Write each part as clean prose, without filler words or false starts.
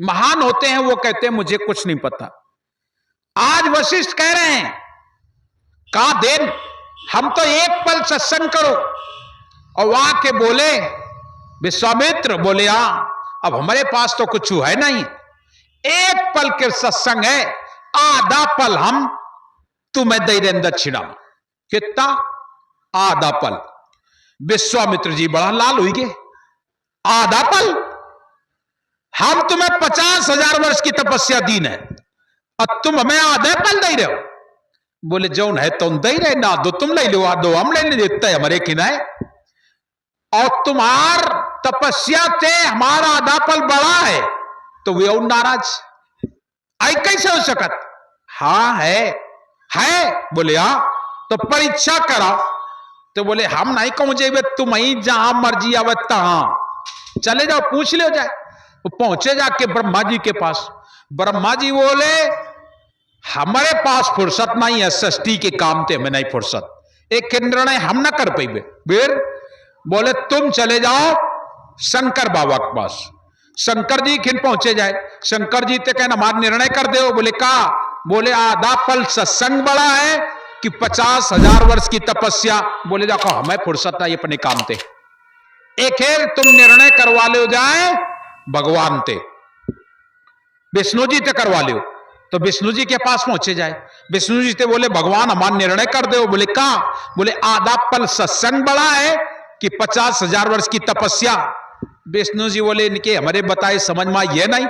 महान होते हैं वो कहते हैं मुझे कुछ नहीं पता। आज वशिष्ठ कह रहे हैं कहा देन हम तो एक पल सत्संग करो, और वहां के बोले विश्वामित्र बोले अब हमारे पास तो कुछ है नहीं, एक पल के सत्संग है, आधा पल हम तुम्हें दे दें दक्षिणा। कितना? आधा पल। विश्वामित्र जी बड़ा लाल हुई गए, आधा पल? हम तुम्हें 50,000 वर्ष की तपस्या दीन है और तुम हमें आधे पल दे रहे हो। बोले जौन है तुम दे रहे ना, दो तुम ले लो, दो हम ले देते हैं हमारे किनाए, और तुम्हार तपस्या से हमारा आधा पल बड़ा है तो वे और नाराज। आई कैसे हो सकत? हाँ है। बोले तो परीक्षा कराओ। तो बोले हम नहीं कहूं जेबे, तुम ही जहां मर्जी आवे तहां चले जाओ, पूछ लो जाए। वो पहुंचे जाके ब्रह्मा जी के पास। ब्रह्मा जी बोले हमारे पास फुर्सत नहीं है, षष्ठी के काम थे, हमें नहीं फुर्सत, एक निर्णय हम ना कर पाइबे। फिर बोले तुम चले जाओ शंकर बाबा के पास। शंकर जी खिन पहुंचे जाए। शंकर जी ते कहना हमारा निर्णय कर दो। बोले का? बोले आधा पल सत्संग बड़ा है कि 50,000 वर्ष की तपस्या। बोले जाओ हमें फुर्सत नहीं अपने काम थे, एक तुम निर्णय करवा लो जाए भगवान ते, विष्णु जी ते करवा लो। तो विष्णु जी के पास पहुंचे जाए। विष्णु जी ते बोले भगवान हमारा निर्णय कर दो। बोले का? बोले आधा पल सत्संग बड़ा है कि 50,000 वर्ष की तपस्या। विष्णु जी बोले इनके हमारे बताए समझ में ये नहीं,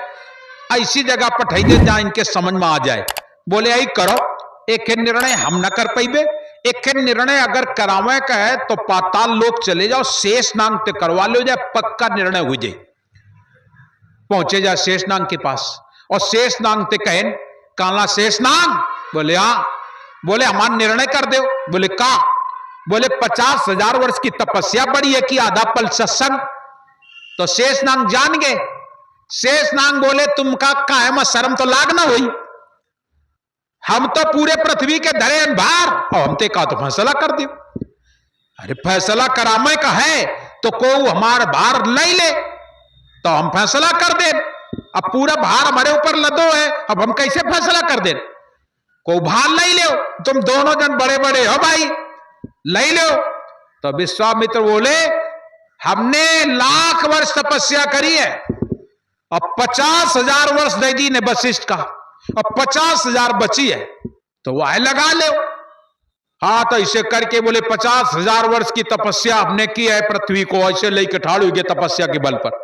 ऐसी जगह पठाई दे जहां इनके समझ में आ जाए। बोले यही करो, एक निर्णय हम ना कर पाइबे, एक निर्णय अगर करावे का है तो पाताल लोक चले जाओ, शेष नांग ते करवा लो जाए, पक्का निर्णय हो जाए। पहुंचे जाए शेष नांग के पास और शेष नांग ते कहें काला शेष नांग? बोले बोले हमारा निर्णय कर दो। बोले का? बोले 50,000 वर्ष की तपस्या बड़ी है कि आधा पल सत्संग। तो शेष नांग जान गए। शेष नांग बोले तुमका काहे में शर्म तो लागना हुई, हम तो पूरे पृथ्वी के धरे भार और हम ते का तो फैसला कर दियो। अरे फैसला करामे का है तो को हमारा भार ले ले तो हम फैसला कर दे। अब पूरा भार हमारे ऊपर लदो है, अब हम कैसे फैसला कर दे? को भार ले लो, तुम दोनों जन बड़े बड़े हो भाई, ले लो। तो विश्वामित्र बोले हमने लाख वर्ष तपस्या करी है और 50,000 वर्ष दे दी ने वशिष्ठ का, और 50,000 बची है तो वह लगा ले। हाँ तो इसे करके बोले 50,000 वर्ष की तपस्या हमने की है, पृथ्वी को ऐसे लेके ठाड़ हुई तपस्या के बल पर।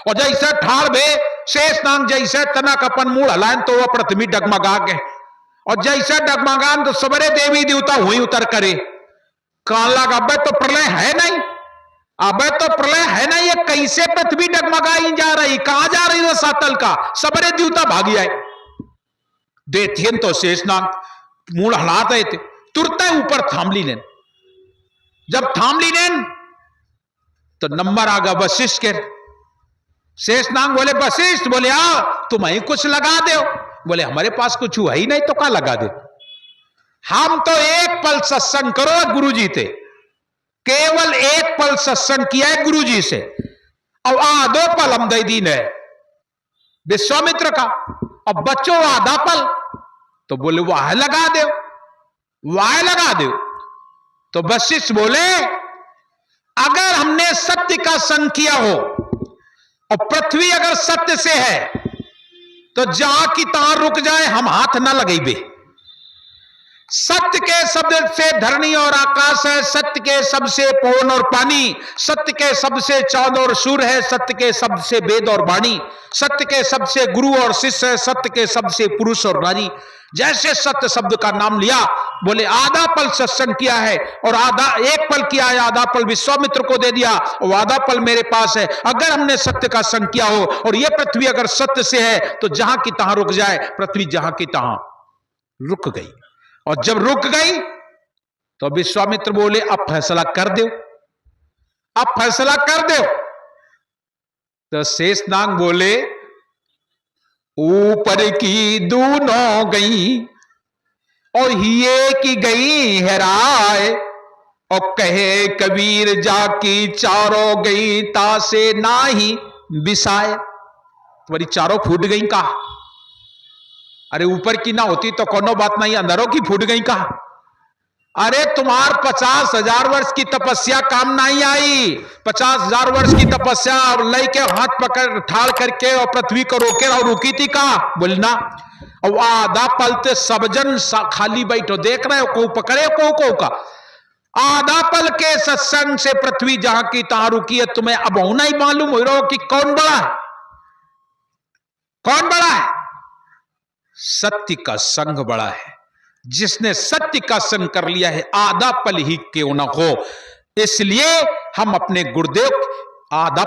और जैसे ठाड़ भे शेष नांग जैसे तनक अपन मुंह हलायन तो वह पृथ्वी डगमगा गए, और जैसे डगमगान तो सबरे देवी देवता हुई उतर करे। कान लगा अब तो प्रलय है नहीं, अब तो प्रलय है नहीं, ये कैसे पृथ्वी डगमगाई जा रही, कहां जा रही है सातल का? सबरे देवता भागी आए। देखिए तो शेषनाग मूड हलाते थे, तुरंत ऊपर थाम ली लेन। जब थाम ली लेन तो नंबर आ गया वशिष्ठ के। शेषनाग बोले वशिष्ठ, बोले तुम ही कुछ लगा दो। बोले हमारे पास कुछ हुआ ही नहीं तो क्या लगा दे, हम तो एक पल सत्संग करो गुरु जी थे, केवल एक पल सत्संग किया है गुरु जी से, और आधो पल हम दे दीन है विश्वामित्र का, अब बच्चों आधा पल। तो बोले वाह लगा दो, वाह लगा दो। तो वशिष्ठ बोले अगर हमने सत्य का संग किया हो और पृथ्वी अगर सत्य से है तो जहां की तहां रुक जाए, हम हाथ ना लगेबे। सत्य के शब्द से धरणी और आकाश है, सत्य के शब्द से पवन और पानी, सत्य के शब्द से चांद और सूर्य है, सत्य के शब्द से वेद और वाणी, सत्य के शब्द से गुरु और शिष्य है, सत्य के शब्द से पुरुष और नारी। जैसे सत्य शब्द का नाम लिया, बोले आधा पल सत्संग किया है और आधा एक पल किया है, आधा पल विश्वामित्र को दे दिया और आधा पल मेरे पास है। अगर हमने सत्य का संग किया हो और यह पृथ्वी अगर सत्य से है तो जहां की तहां रुक जाए, पृथ्वी जहां की तहां रुक गई। और जब रुक गई तो विश्वामित्र बोले अब फैसला कर दो, अब फैसला कर दो। तो शेषनाग बोले ऊपर की दोनों गई और हिये की गई है राय, और कहे कबीर जाकी चारों गई तासे नाही बिसाए। तुम्हारी चारों फूट गई का? अरे ऊपर की ना होती तो कोनो बात नहीं, अंदरों की फूट गई का? अरे तुम्हार 50,000 वर्ष की तपस्या काम नहीं आई। 50,000 वर्ष की तपस्या लई के हाथ पकड़ ठाड़ करके और पृथ्वी को रोके और रुकी थी का बोलना। और आधा पलते सब जन खाली बैठो देख रहे हो, को पकड़े को का आधा पल के सत्संग से पृथ्वी जहां की तहां रुकी है। तुम्हें अब होना ही मालूम हो रहा हो कि कौन बड़ा है, कौन बड़ा है? सत्य का संग बड़ा है। जिसने सत्य का संग कर लिया है, आधा पल ही क्यों ना हो। इसलिए हम अपने गुरुदेव, आधा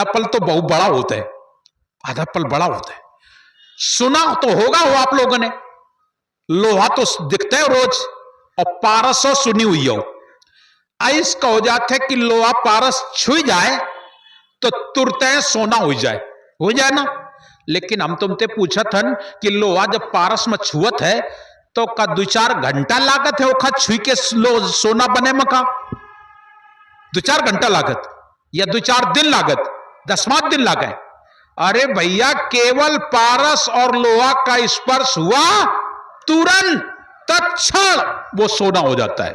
पल तो बहुत बड़ा होता है, आधा पल बड़ा होता है। सुना तो होगा वो आप लोगों ने, लोहा तो दिखता है रोज और पारस हो सुनी हुई हो। ऐस का हो जाता है कि लोहा पारस छू जाए तो तुरते हैं सोना हो जाए ना। लेकिन हम तुमसे पूछा था कि लोहा जब पारस में छुअत है तो का 2-4 घंटा लागत है वो छुई के सोना बने में का? 2-4 घंटा लागत या 2-4 दिन लागत, 10 दिन लागत? अरे भैया केवल पारस और लोहा का स्पर्श हुआ, तुरंत तत्क्षण वो सोना हो जाता है,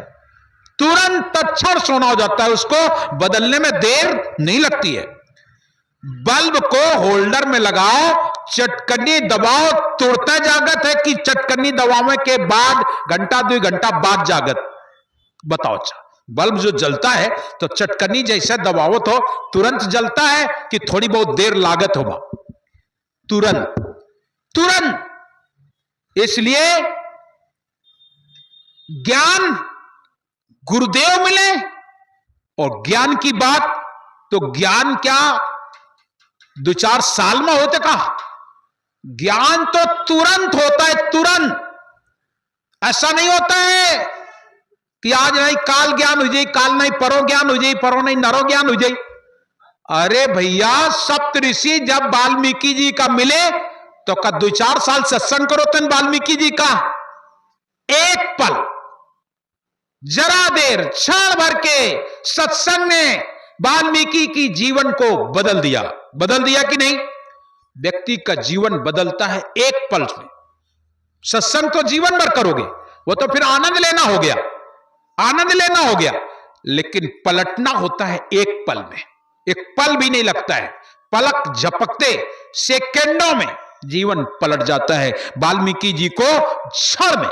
तुरंत तत्क्षण सोना हो जाता है। उसको बदलने में देर नहीं लगती है। बल्ब को होल्डर में लगाओ, चटकनी दबाओ, तुरंत जागत है कि चटकनी दबाने के बाद घंटा 2 घंटा बाद जागत? बताओ। अच्छा, बल्ब जो जलता है तो चटकनी जैसे दबाओ तो तुरंत जलता है कि थोड़ी बहुत देर लागत होगा? तुरंत। इसलिए ज्ञान गुरुदेव मिले और ज्ञान की बात तो ज्ञान क्या 2-4 साल में होते का? ज्ञान तो तुरंत होता है, तुरंत। ऐसा नहीं होता है कि आज नहीं काल ज्ञान हो जाए, काल नहीं परो ज्ञान हो जाए, परो नहीं नरो ज्ञान हो जाए। अरे भैया सप्तऋषि जब वाल्मीकि जी का मिले तो का 2-4 साल सत्संग करो तन वाल्मीकि जी का एक पल, जरा देर, क्षण भर के सत्संग ने वाल्मीकि की जीवन को बदल दिया कि नहीं? व्यक्ति का जीवन बदलता है एक पल में। सत्संग तो जीवन भर करोगे, वो तो फिर आनंद लेना हो गया, लेकिन पलटना होता है एक पल में। एक पल भी नहीं लगता है, पलक झपकते सेकंडों में जीवन पलट जाता है। वाल्मीकि जी को क्षण में,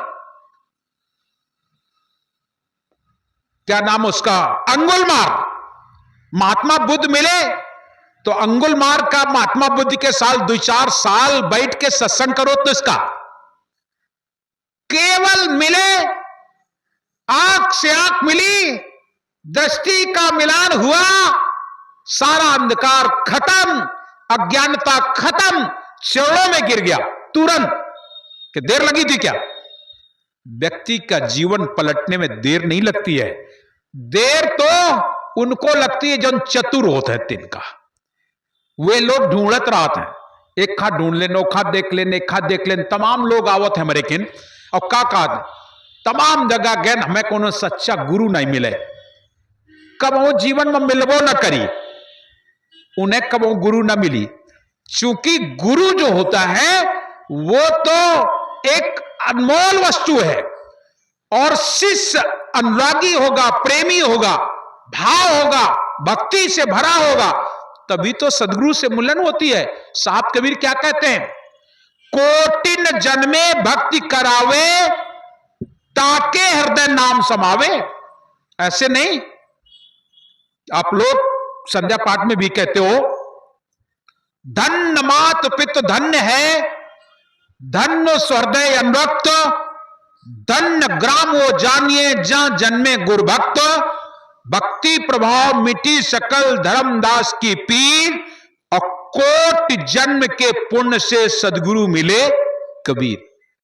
क्या नाम उसका, अंगुलमार, महात्मा बुद्ध मिले तो अंगुलमार का महात्मा बुद्ध के साल 2-4 साल बैठ के सत्संग करो तो इसका केवल मिले, आंख से आंख मिली, दृष्टि का मिलान हुआ, सारा अंधकार खत्म, अज्ञानता खत्म, चरणों में गिर गया तुरंत। कि देर लगी थी क्या? व्यक्ति का जीवन पलटने में देर नहीं लगती है। देर तो उनको लगती है जो चतुर होते हैं तिनका। वे लोग ढूंढत रहते हैं, एक खाद ढूंढ लेन, एक खाद देख लेन, एक खाद देख लेन। तमाम लोग आवत है हमारे किन और का तमाम जगह गए, हमें कोनो सच्चा गुरु नहीं मिले। कब वो जीवन में मिलबो न करी, उन्हें कब वो गुरु न मिली। क्योंकि गुरु जो होता है वो तो एक अनमोल वस्तु है और शिष्य अनुरागी होगा, प्रेमी होगा, भाव होगा, भक्ति से भरा होगा, तभी तो सदगुरु से मिलन होती है। साहब कबीर क्या कहते हैं? कोटिन जन्मे भक्ति करावे, ताके हृदय नाम समावे। ऐसे नहीं, आप लोग संध्या पाठ में भी कहते हो, धन्य मात पित धन्य है, धन्य हृदय अनुरक्त, धन्य ग्राम वो जानिए जहां जन्मे गुरुभक्त, भक्ति प्रभाव मिटी सकल धर्मदास की पीर, और कोटि जन्म के पुण्य से सदगुरु मिले कबीर।